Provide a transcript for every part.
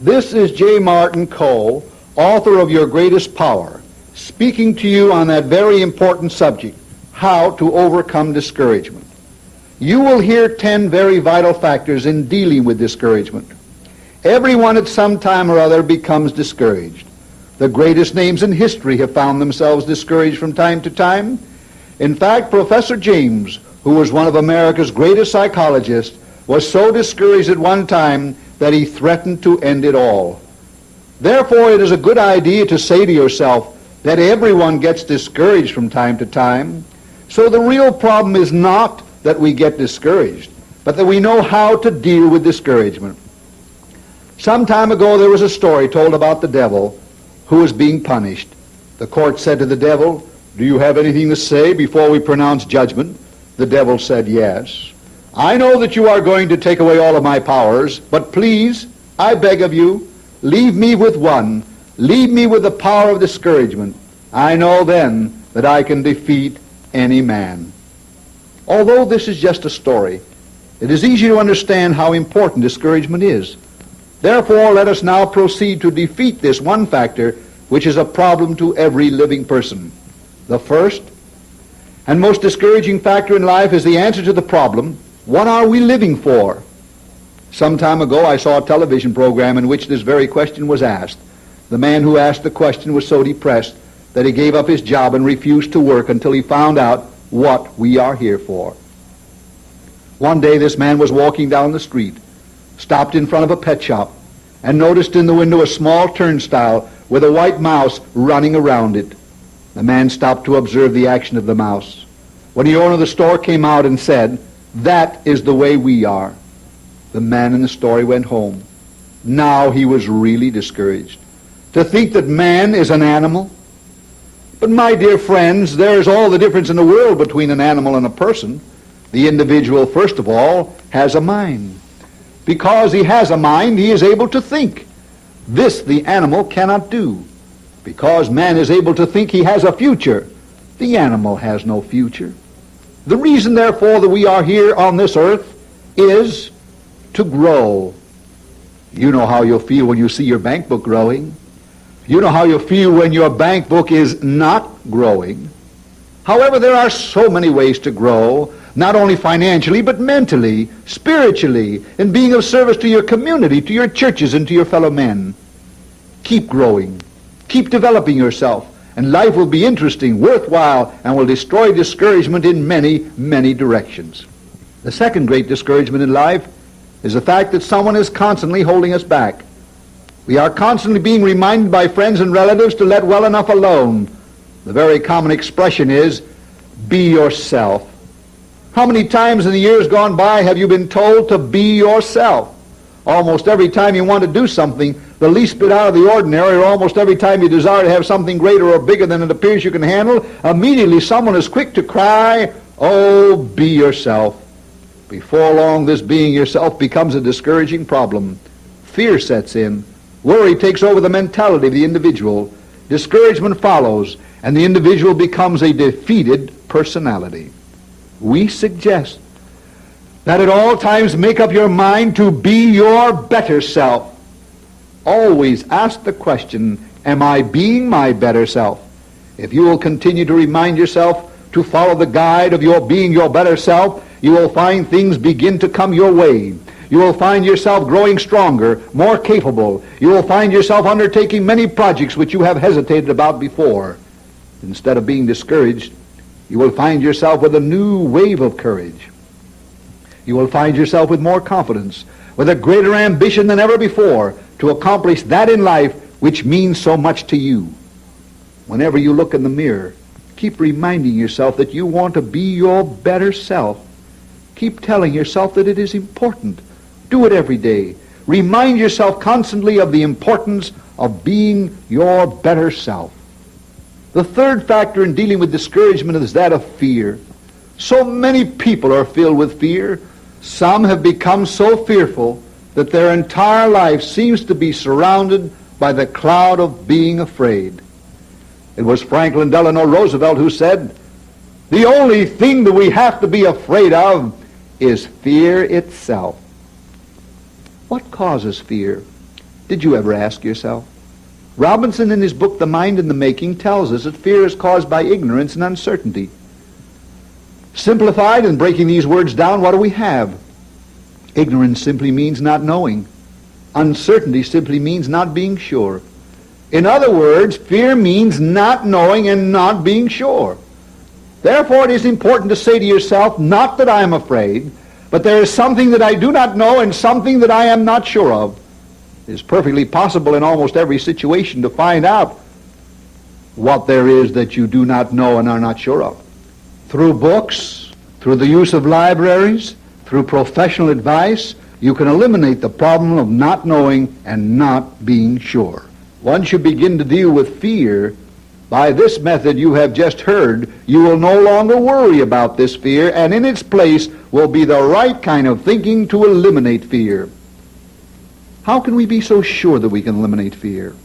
This is J. Martin Coe, author of Your Greatest Power, speaking to you on that very important subject, how to overcome discouragement. You will hear 10 very vital factors in dealing with discouragement. Everyone at some time or other becomes discouraged. The greatest names in history have found themselves discouraged from time to time. In fact, Professor James, who was one of America's greatest psychologists, was so discouraged at one time that he threatened to end it all. Therefore, it is a good idea to say to yourself that everyone gets discouraged from time to time. So the real problem is not that we get discouraged, but that we know how to deal with discouragement. Some time ago, there was a story told about the devil who was being punished. The court said to the devil, "Do you have anything to say before we pronounce judgment?" The devil said, "Yes. I know that you are going to take away all of my powers, but please, I beg of you, leave me with one. Leave me with the power of discouragement. I know then that I can defeat any man." Although this is just a story, it is easy to understand how important discouragement is. Therefore, let us now proceed to defeat this one factor which is a problem to every living person. The first and most discouraging factor in life is the answer to the problem, what are we living for? Some time ago I saw a television program in which this very question was asked. The man who asked the question was so depressed that he gave up his job and refused to work until he found out what we are here for. One day this man was walking down the street, stopped in front of a pet shop, and noticed in the window a small turnstile with a white mouse running around it. The man stopped to observe the action of the mouse. When the owner of the store came out and said, "That is the way we are," the man in the story went home. Now he was really discouraged. To think that man is an animal? But my dear friends, there is all the difference in the world between an animal and a person. The individual, first of all, has a mind. Because he has a mind, he is able to think. This the animal cannot do. Because man is able to think he has a future, the animal has no future. The reason, therefore, that we are here on this earth is to grow. You know how you'll feel when you see your bank book growing. You know how you'll feel when your bank book is not growing. However, there are so many ways to grow, not only financially, but mentally, spiritually, in being of service to your community, to your churches, and to your fellow men. Keep growing. Keep developing yourself, and life will be interesting, worthwhile, and will destroy discouragement in many, many directions. The second great discouragement in life is the fact that someone is constantly holding us back. We are constantly being reminded by friends and relatives to let well enough alone. The very common expression is, be yourself. How many times in the years gone by have you been told to be yourself? Almost every time you want to do something, the least bit out of the ordinary, or almost every time you desire to have something greater or bigger than it appears you can handle, immediately someone is quick to cry, "Oh, be yourself." Before long, this being yourself becomes a discouraging problem. Fear sets in. Worry takes over the mentality of the individual. Discouragement follows, and the individual becomes a defeated personality. We suggest that at all times make up your mind to be your better self. Always ask the question, am I being my better self? If you will continue to remind yourself to follow the guide of your being your better self, you will find things begin to come your way. You will find yourself growing stronger, more capable. You will find yourself undertaking many projects which you have hesitated about before. Instead of being discouraged, you will find yourself with a new wave of courage. You will find yourself with more confidence, with a greater ambition than ever before to accomplish that in life which means so much to you. Whenever you look in the mirror, keep reminding yourself that you want to be your better self. Keep telling yourself that it is important. Do it every day. Remind yourself constantly of the importance of being your better self. The third factor in dealing with discouragement is that of fear. So many people are filled with fear. Some have become so fearful that their entire life seems to be surrounded by the cloud of being afraid. It was Franklin Delano Roosevelt who said, "The only thing that we have to be afraid of is fear itself." What causes fear? Did you ever ask yourself? Robinson, in his book The Mind in the Making, tells us that fear is caused by ignorance and uncertainty. Simplified and breaking these words down, what do we have? Ignorance simply means not knowing. Uncertainty simply means not being sure. In other words, fear means not knowing and not being sure. Therefore, it is important to say to yourself, not that I am afraid, but there is something that I do not know and something that I am not sure of. It is perfectly possible in almost every situation to find out what there is that you do not know and are not sure of. Through books, through the use of libraries, through professional advice, you can eliminate the problem of not knowing and not being sure. Once you begin to deal with fear by this method you have just heard, you will no longer worry about this fear, and in its place will be the right kind of thinking to eliminate fear. How can we be so sure that we can eliminate fear?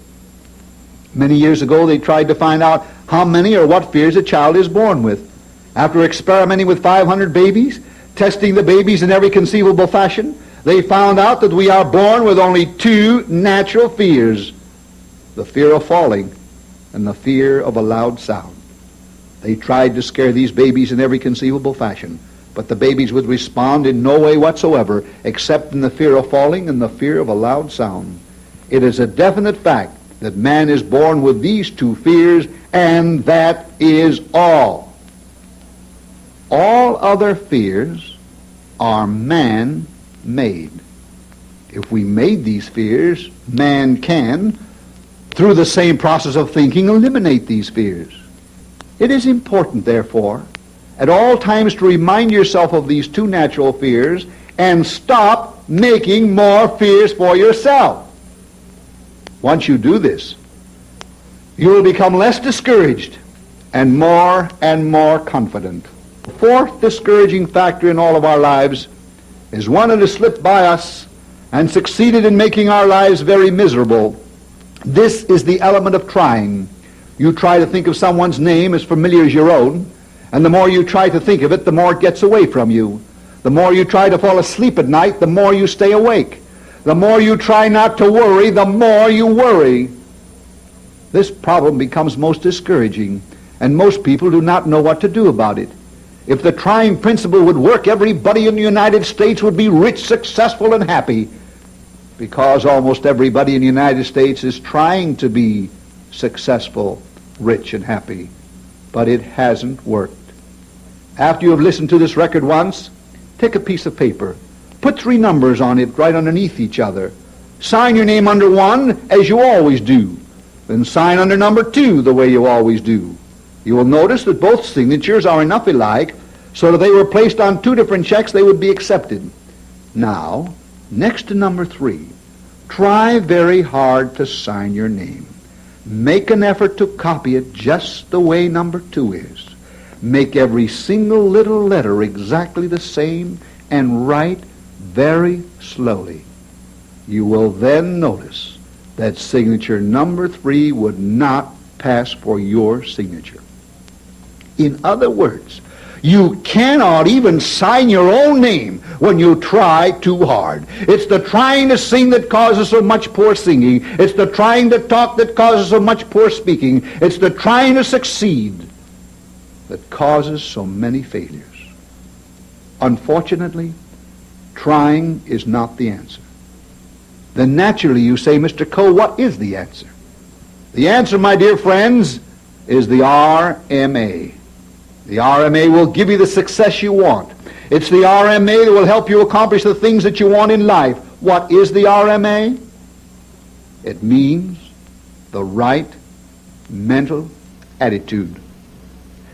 Many years ago they tried to find out how many or what fears a child is born with. After experimenting with 500 babies, testing the babies in every conceivable fashion, they found out that we are born with only two natural fears: the fear of falling and the fear of a loud sound. They tried to scare these babies in every conceivable fashion, but the babies would respond in no way whatsoever except in the fear of falling and the fear of a loud sound. It is a definite fact that man is born with these two fears, and that is all. All other fears are man-made. If we made these fears, man can, through the same process of thinking, eliminate these fears. It is important, therefore, at all times to remind yourself of these two natural fears and stop making more fears for yourself. Once you do this, you will become less discouraged and more confident. The fourth discouraging factor in all of our lives is one that has slipped by us and succeeded in making our lives very miserable. This is the element of trying. You try to think of someone's name as familiar as your own, and the more you try to think of it, the more it gets away from you. The more you try to fall asleep at night, the more you stay awake. The more you try not to worry, the more you worry. This problem becomes most discouraging, and most people do not know what to do about it. If the trying principle would work, everybody in the United States would be rich, successful, and happy, because almost everybody in the United States is trying to be successful, rich, and happy. But it hasn't worked. After you have listened to this record once, take a piece of paper, put 3 numbers on it right underneath each other. Sign your name under 1 as you always do. Then sign under number 2 the way you always do. You will notice that both signatures are enough alike so that they were placed on 2 different checks, they would be accepted. Now, next to number 3, try very hard to sign your name. Make an effort to copy it just the way number 2 is. Make every single little letter exactly the same and write very slowly. You will then notice that signature number 3 would not pass for your signature. In other words, you cannot even sign your own name when you try too hard. It's the trying to sing that causes so much poor singing. It's the trying to talk that causes so much poor speaking. It's the trying to succeed that causes so many failures. Unfortunately, trying is not the answer. Then naturally you say, Mr. Coe, what is the answer? The answer, my dear friends, is the RMA. The RMA will give you the success you want. It's the RMA that will help you accomplish the things that you want in life. What is the RMA? It means the right mental attitude.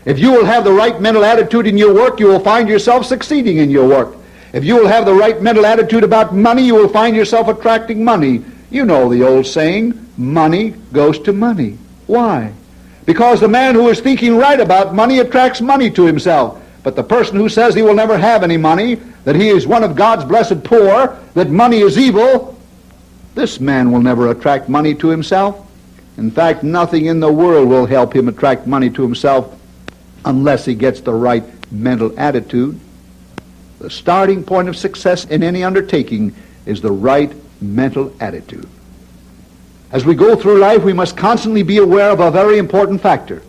If you will have the right mental attitude in your work, you will find yourself succeeding in your work. If you will have the right mental attitude about money, you will find yourself attracting money. You know the old saying, money goes to money. Why? Because the man who is thinking right about money attracts money to himself. But the person who says he will never have any money, that he is one of God's blessed poor, that money is evil, this man will never attract money to himself. In fact, nothing in the world will help him attract money to himself unless he gets the right mental attitude. The starting point of success in any undertaking is the right mental attitude. As we go through life, we must constantly be aware of a very important factor.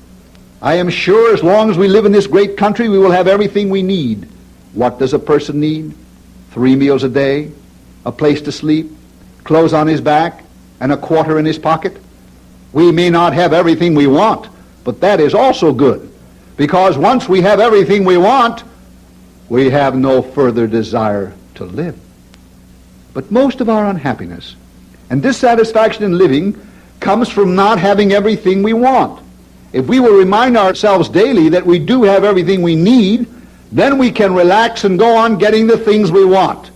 I am sure as long as we live in this great country, we will have everything we need. What does a person need? 3 meals a day, a place to sleep, clothes on his back, and a quarter in his pocket. We may not have everything we want, but that is also good, because once we have everything we want, we have no further desire to live. But most of our unhappiness and dissatisfaction in living comes from not having everything we want. If we will remind ourselves daily that we do have everything we need, then we can relax and go on getting the things we want.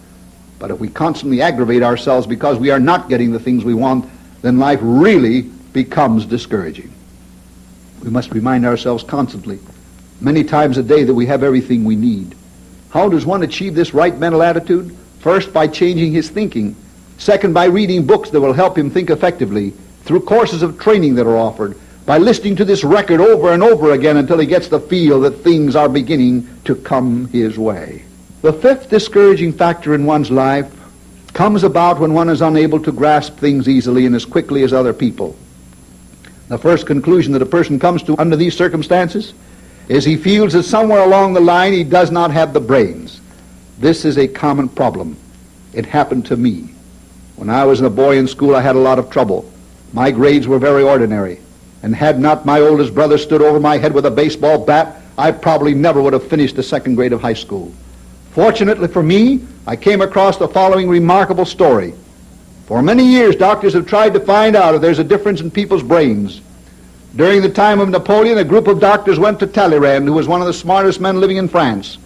But if we constantly aggravate ourselves because we are not getting the things we want, then life really becomes discouraging. We must remind ourselves constantly, many times a day, that we have everything we need. How does one achieve this right mental attitude? First, by changing his thinking. Second, by reading books that will help him think effectively, through courses of training that are offered, by listening to this record over and over again until he gets the feel that things are beginning to come his way. The fifth discouraging factor in one's life comes about when one is unable to grasp things easily and as quickly as other people. The first conclusion that a person comes to under these circumstances is he feels that somewhere along the line he does not have the brains. This is a common problem. It happened to me. When I was a boy in school, I had a lot of trouble. My grades were very ordinary, and had not my oldest brother stood over my head with a baseball bat, I probably never would have finished the second grade of high school. Fortunately for me, I came across the following remarkable story. For many years, doctors have tried to find out if there's a difference in people's brains. During the time of Napoleon, a group of doctors went to Talleyrand, who was one of the smartest men living in France.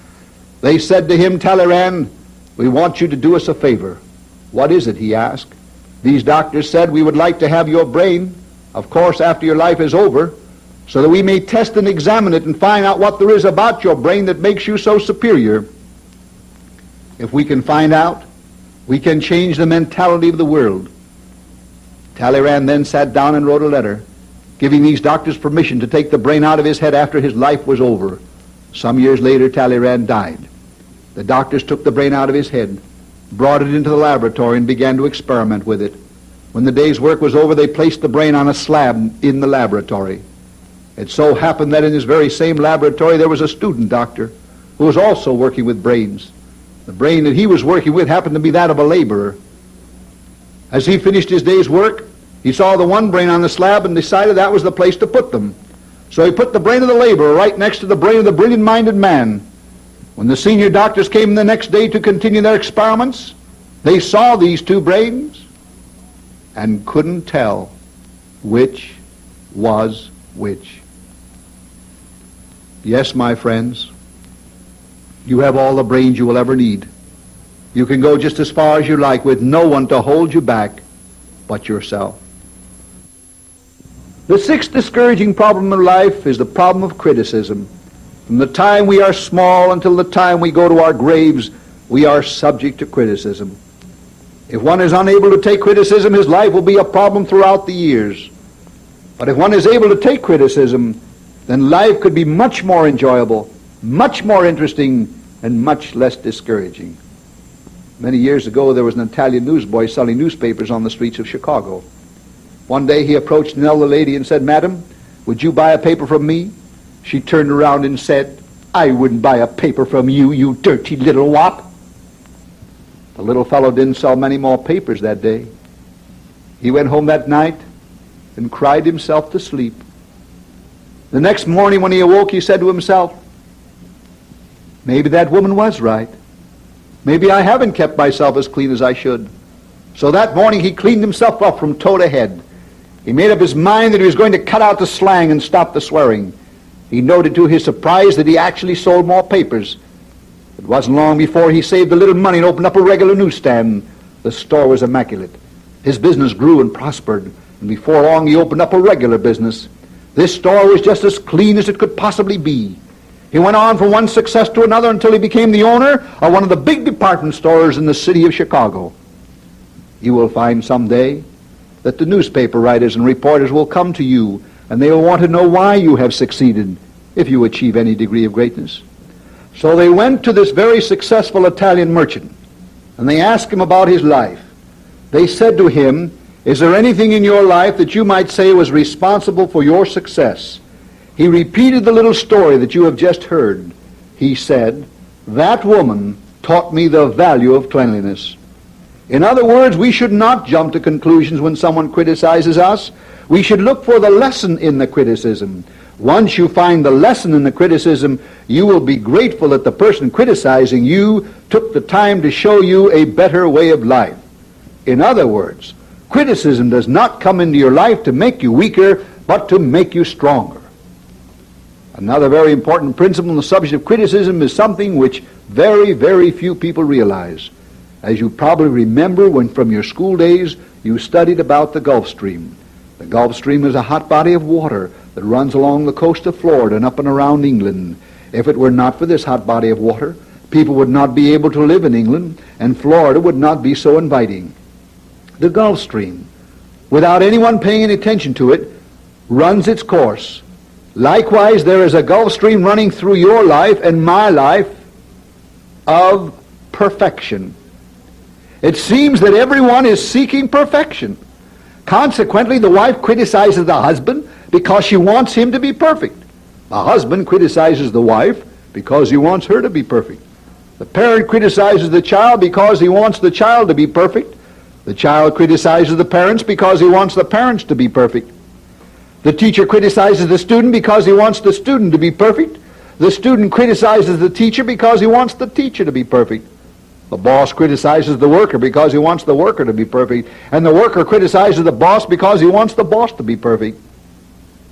They said to him, "Talleyrand, we want you to do us a favor." "What is it?" he asked. These doctors said, "We would like to have your brain, of course, after your life is over, so that we may test and examine it and find out what there is about your brain that makes you so superior. If we can find out, we can change the mentality of the world." Talleyrand then sat down and wrote a letter, giving these doctors permission to take the brain out of his head after his life was over. Some years later, Talleyrand died. The doctors took the brain out of his head, brought it into the laboratory, and began to experiment with it. When the day's work was over, they placed the brain on a slab in the laboratory. It so happened that in this very same laboratory there was a student doctor who was also working with brains. The brain that he was working with happened to be that of a laborer. As he finished his day's work, he saw the one brain on the slab and decided that was the place to put them. So he put the brain of the laborer right next to the brain of the brilliant-minded man. When the senior doctors came the next day to continue their experiments, they saw these two brains and couldn't tell which was which. Yes, my friends, you have all the brains you will ever need. You can go just as far as you like with no one to hold you back but yourself. The sixth discouraging problem in life is the problem of criticism. From the time we are small until the time we go to our graves, we are subject to criticism. If one is unable to take criticism, his life will be a problem throughout the years. But if one is able to take criticism, then life could be much more enjoyable, much more interesting, and much less discouraging. Many years ago, there was an Italian newsboy selling newspapers on the streets of Chicago. One day he approached an elder lady and said, "Madam, would you buy a paper from me?" She turned around and said, "I wouldn't buy a paper from you, you dirty little wop." The little fellow didn't sell many more papers that day. He went home that night and cried himself to sleep. The next morning when he awoke, he said to himself, "Maybe that woman was right. Maybe I haven't kept myself as clean as I should." So that morning he cleaned himself up from toe to head. He made up his mind that he was going to cut out the slang and stop the swearing. He noted to his surprise that he actually sold more papers. It wasn't long before he saved a little money and opened up a regular newsstand. The store was immaculate. His business grew and prospered, and before long he opened up a regular business. This store was just as clean as it could possibly be. He went on from one success to another until he became the owner of one of the big department stores in the city of Chicago. You will find someday that the newspaper writers and reporters will come to you, and they will want to know why you have succeeded if you achieve any degree of greatness. So they went to this very successful Italian merchant, and they asked him about his life. They said to him, Is there anything in your life that you might say was responsible for your success? He repeated the little story that you have just heard. He said, that woman taught me the value of cleanliness. In other words, we should not jump to conclusions when someone criticizes us. We should look for the lesson in the criticism. Once you find the lesson in the criticism, you will be grateful that the person criticizing you took the time to show you a better way of life. In other words, criticism does not come into your life to make you weaker, but to make you stronger. Another very important principle in the subject of criticism is something which very, very few people realize. As you probably remember when from your school days you studied about the Gulf Stream. The Gulf Stream is a hot body of water that runs along the coast of Florida and up and around England. If it were not for this hot body of water, people would not be able to live in England, and Florida would not be so inviting. The Gulf Stream, without anyone paying any attention to it, runs its course. Likewise, there is a Gulf Stream running through your life and my life of perfection. It seems that everyone is seeking perfection. Consequently, the wife criticizes the husband because she wants him to be perfect. The husband criticizes the wife because he wants her to be perfect. The parent criticizes the child because he wants the child to be perfect. The child criticizes the parents because he wants the parents to be perfect. The teacher criticizes the student because he wants the student to be perfect. The student criticizes the teacher because he wants the teacher to be perfect. The boss criticizes the worker because he wants the worker to be perfect. And the worker criticizes the boss because he wants the boss to be perfect.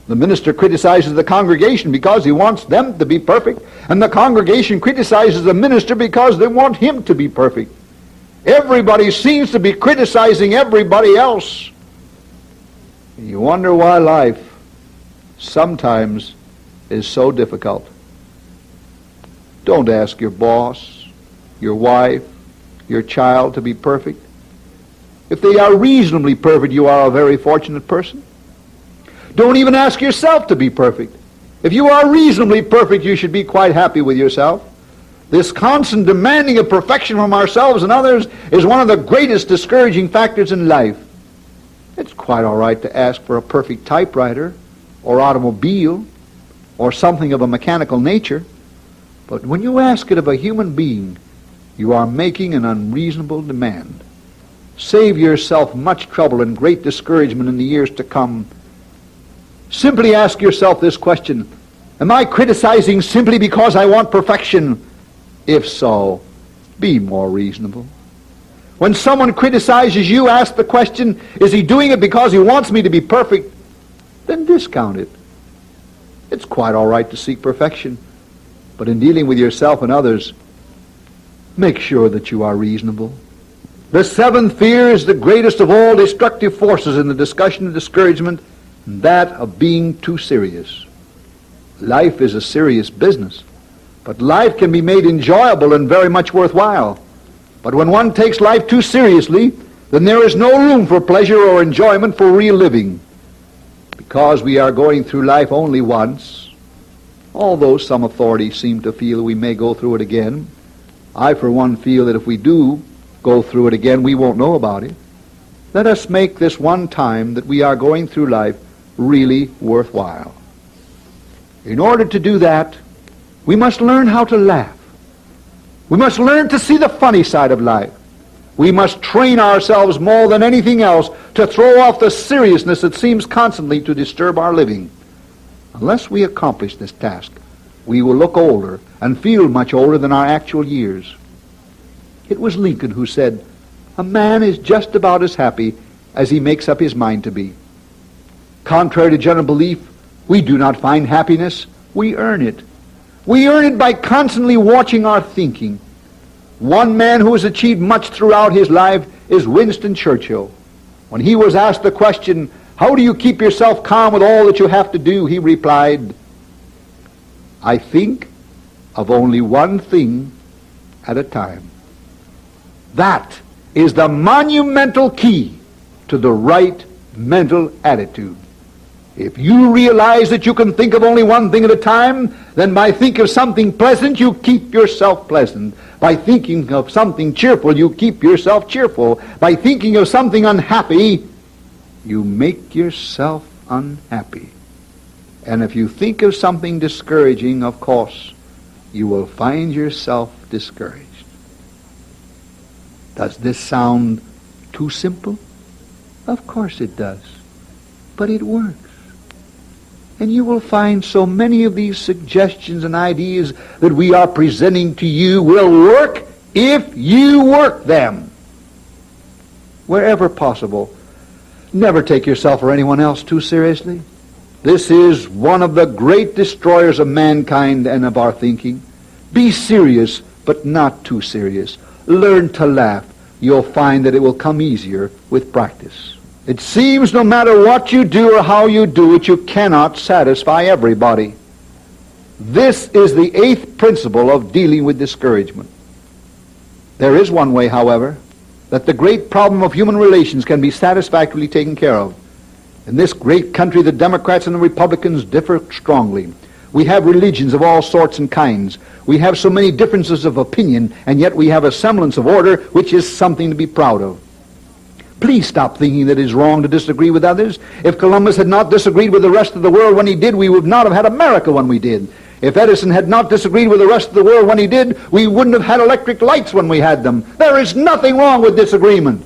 The minister criticizes the congregation because he wants them to be perfect. And the congregation criticizes the minister because they want him to be perfect. Everybody seems to be criticizing everybody else. You wonder why life sometimes is so difficult. Don't ask your boss, your wife, your child to be perfect. If they are reasonably perfect, you are a very fortunate person. Don't even ask yourself to be perfect. If you are reasonably perfect, you should be quite happy with yourself. This constant demanding of perfection from ourselves and others is one of the greatest discouraging factors in life. It's quite all right to ask for a perfect typewriter or automobile or something of a mechanical nature, but when you ask it of a human being, you are making an unreasonable demand. Save yourself much trouble and great discouragement in the years to come. Simply ask yourself this question: am I criticizing simply because I want perfection? If so, be more reasonable. When someone criticizes you, ask the question, is he doing it because he wants me to be perfect? Then discount it. It's quite all right to seek perfection, but in dealing with yourself and others, make sure that you are reasonable. The seventh fear is the greatest of all destructive forces in the discussion of discouragement, and that of being too serious. Life is a serious business, but life can be made enjoyable and very much worthwhile. But when one takes life too seriously, then there is no room for pleasure or enjoyment for real living. Because we are going through life only once, although some authorities seem to feel we may go through it again, I for one feel that if we do go through it again, we won't know about it. Let us make this one time that we are going through life really worthwhile. In order to do that, we must learn how to laugh. We must learn to see the funny side of life. We must train ourselves more than anything else to throw off the seriousness that seems constantly to disturb our living. Unless we accomplish this task, we will look older and feel much older than our actual years. It was Lincoln who said, "A man is just about as happy as he makes up his mind to be." Contrary to general belief, we do not find happiness, we earn it. We earn it by constantly watching our thinking. One man who has achieved much throughout his life is Winston Churchill. When he was asked the question, "How do you keep yourself calm with all that you have to do?" he replied, "I think of only one thing at a time." That is the monumental key to the right mental attitude. If you realize that you can think of only one thing at a time, then by thinking of something pleasant, you keep yourself pleasant. By thinking of something cheerful, you keep yourself cheerful. By thinking of something unhappy, you make yourself unhappy. And if you think of something discouraging, of course, you will find yourself discouraged. Does this sound too simple? Of course it does. But it works. And you will find so many of these suggestions and ideas that we are presenting to you will work if you work them. Wherever possible, never take yourself or anyone else too seriously. This is one of the great destroyers of mankind and of our thinking. Be serious, but not too serious. Learn to laugh. You'll find that it will come easier with practice. It seems no matter what you do or how you do it, you cannot satisfy everybody. This is the 8th principle of dealing with discouragement. There is one way, however, that the great problem of human relations can be satisfactorily taken care of. In this great country, the Democrats and the Republicans differ strongly. We have religions of all sorts and kinds. We have so many differences of opinion, and yet we have a semblance of order, which is something to be proud of. Please stop thinking that it is wrong to disagree with others. If Columbus had not disagreed with the rest of the world when he did, we would not have had America when we did. If Edison had not disagreed with the rest of the world when he did, we wouldn't have had electric lights when we had them. There is nothing wrong with disagreement.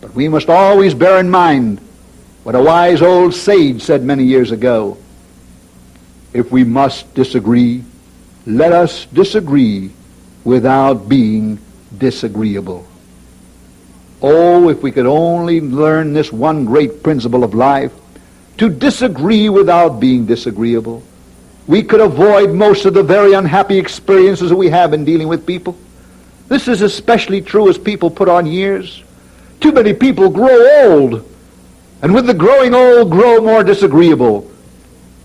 But we must always bear in mind what a wise old sage said many years ago. If we must disagree, let us disagree without being disagreeable. Oh, if we could only learn this one great principle of life, to disagree without being disagreeable, we could avoid most of the very unhappy experiences that we have in dealing with people. This is especially true as people put on years. Too many people grow old, and with the growing old grow more disagreeable.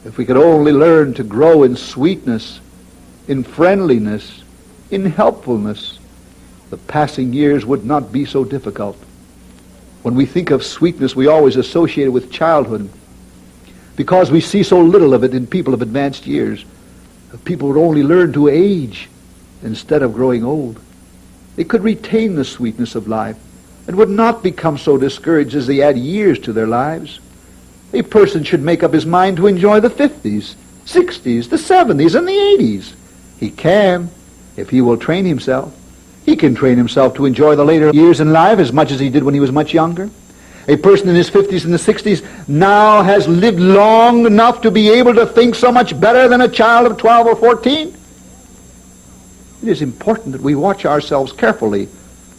If we could only learn to grow in sweetness, in friendliness, in helpfulness, the passing years would not be so difficult. When we think of sweetness, we always associate it with childhood, because we see so little of it in people of advanced years. If people would only learn to age instead of growing old, they could retain the sweetness of life and would not become so discouraged as they add years to their lives. A person should make up his mind to enjoy the 50s, 60s, the 70s, and the 80s. He can, if he will train himself. He can train himself to enjoy the later years in life as much as he did when he was much younger. A person in his 50s and the 60s now has lived long enough to be able to think so much better than a child of 12 or 14. It is important that we watch ourselves carefully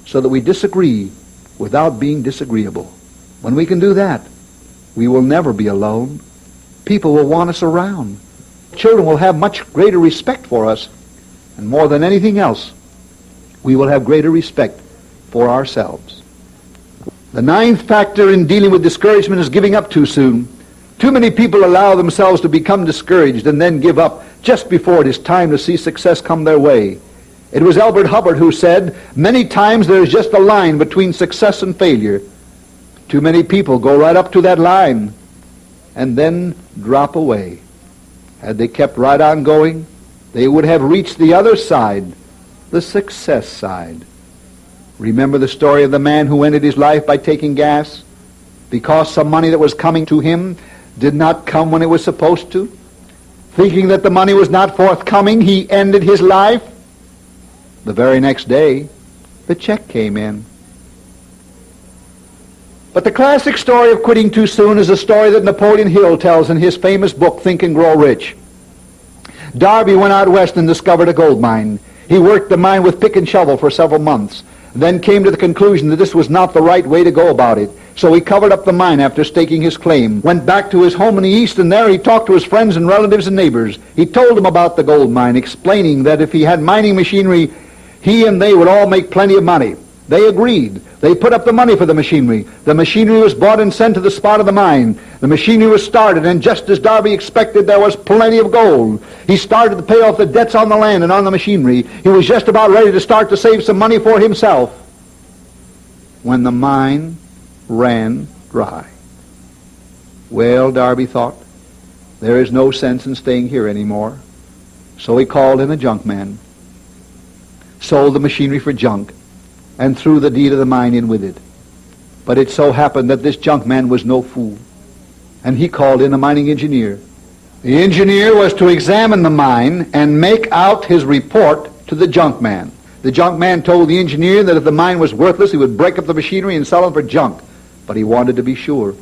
so that we disagree without being disagreeable. When we can do that, we will never be alone. People will want us around. Children will have much greater respect for us, and more than anything else, we will have greater respect for ourselves. The 9th factor in dealing with discouragement is giving up too soon. Too many people allow themselves to become discouraged and then give up just before it is time to see success come their way. It was Albert Hubbard who said, "Many times there is just a line between success and failure." Too many people go right up to that line and then drop away. Had they kept right on going, they would have reached the other side, the success side. Remember the story of the man who ended his life by taking gas because some money that was coming to him did not come when it was supposed to? Thinking that the money was not forthcoming, he ended his life. The very next day, the check came in. But the classic story of quitting too soon is a story that Napoleon Hill tells in his famous book, Think and Grow Rich. Darby went out west and discovered a gold mine. He worked the mine with pick and shovel for several months, then came to the conclusion that this was not the right way to go about it. So he covered up the mine after staking his claim, went back to his home in the east, and there he talked to his friends and relatives and neighbors. He told them about the gold mine, explaining that if he had mining machinery, he and they would all make plenty of money. They agreed. They put up the money for the machinery. The machinery was bought and sent to the spot of the mine. The machinery was started, and just as Darby expected, there was plenty of gold. He started to pay off the debts on the land and on the machinery. He was just about ready to start to save some money for himself when the mine ran dry. Well, Darby thought, there is no sense in staying here anymore. So he called in a junk man, sold the machinery for junk, and threw the deed of the mine in with it. But it so happened that this junk man was no fool, and he called in a mining engineer. The engineer was to examine the mine and make out his report to the junk man. The junk man told the engineer that if the mine was worthless, he would break up the machinery and sell them for junk. But he wanted to be sure.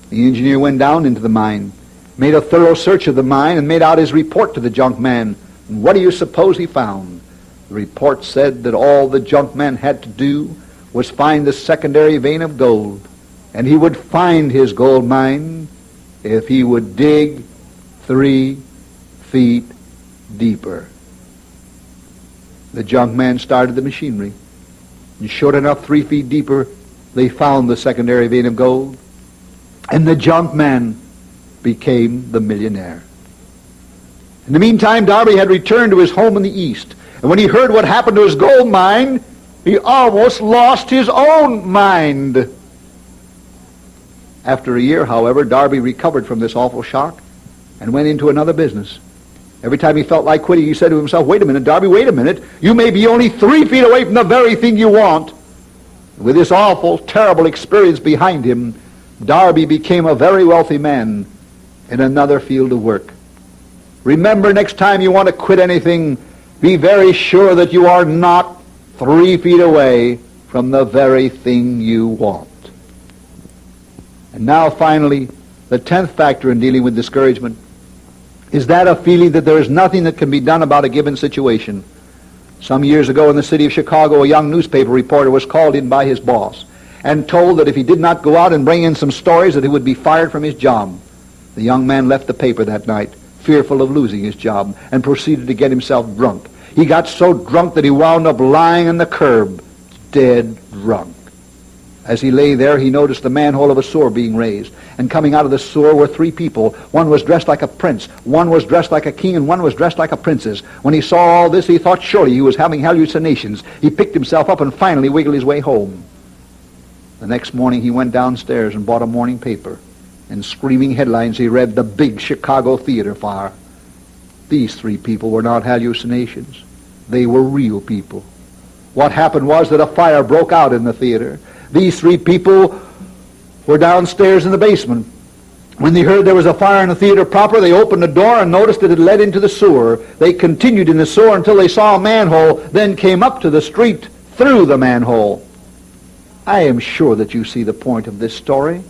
The engineer went down into the mine, made a thorough search of the mine, and made out his report to the junk man. And what do you suppose he found? The report said that all the junk man had to do was find the secondary vein of gold, and he would find his gold mine if he would dig 3 feet deeper. The junk man started the machinery, and sure enough, 3 feet deeper, they found the secondary vein of gold, and the junk man became the millionaire. In the meantime, Darby had returned to his home in the East, and when he heard what happened to his gold mine, he almost lost his own mind. After a year, however, Darby recovered from this awful shock and went into another business. Every time he felt like quitting, he said to himself, "Wait a minute, Darby, wait a minute. You may be only 3 feet away from the very thing you want." With this awful, terrible experience behind him, Darby became a very wealthy man in another field of work. Remember, next time you want to quit anything, be very sure that you are not 3 feet away from the very thing you want. And now, finally, the 10th factor in dealing with discouragement is that of feeling that there is nothing that can be done about a given situation. Some years ago in the city of Chicago, a young newspaper reporter was called in by his boss and told that if he did not go out and bring in some stories that he would be fired from his job. The young man left the paper that night, fearful of losing his job, and proceeded to get himself drunk. He got so drunk that he wound up lying on the curb, dead drunk. As he lay there, he noticed the manhole of a sewer being raised, and coming out of the sewer were 3 people. One was dressed like a prince, one was dressed like a king, and one was dressed like a princess. When he saw all this, he thought surely he was having hallucinations. He picked himself up and finally wiggled his way home. The next morning he went downstairs and bought a morning paper. In screaming headlines he read, "The Big Chicago Theater Fire." These 3 people were not hallucinations. They were real people. What happened was that a fire broke out in the theater. These 3 people were downstairs in the basement. When they heard there was a fire in the theater proper, they opened the door and noticed that it led into the sewer. They continued in the sewer until they saw a manhole, then came up to the street through the manhole. I am sure that you see the point of this story.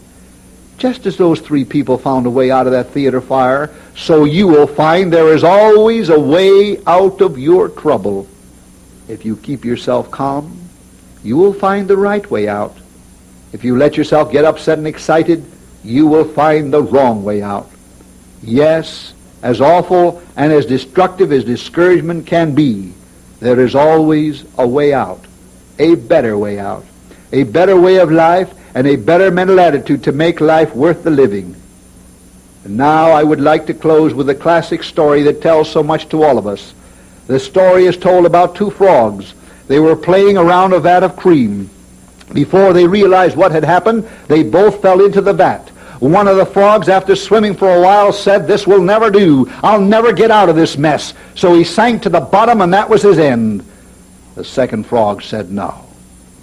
Just as those 3 people found a way out of that theater fire, so you will find there is always a way out of your trouble. If you keep yourself calm, you will find the right way out. If you let yourself get upset and excited, you will find the wrong way out. Yes, as awful and as destructive as discouragement can be, there is always a way out, a better way out, a better way of life, and a better mental attitude to make life worth the living. And now I would like to close with a classic story that tells so much to all of us. The story is told about 2 frogs. They were playing around a vat of cream. Before they realized what had happened, they both fell into the vat. One of the frogs, after swimming for a while, said, "This will never do. I'll never get out of this mess." So he sank to the bottom, and that was his end. The second frog said, "No.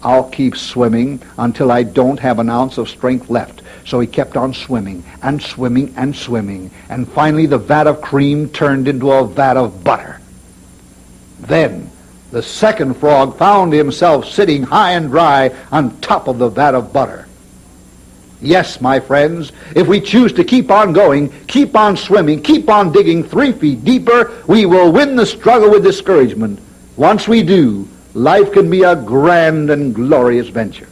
I'll keep swimming until I don't have an ounce of strength left." So he kept on swimming and swimming and swimming, and finally the vat of cream turned into a vat of butter. Then the second frog found himself sitting high and dry on top of the vat of butter. Yes, my friends, if we choose to keep on going, keep on swimming, keep on digging 3 feet deeper, we will win the struggle with discouragement. Once we do, life can be a grand and glorious venture.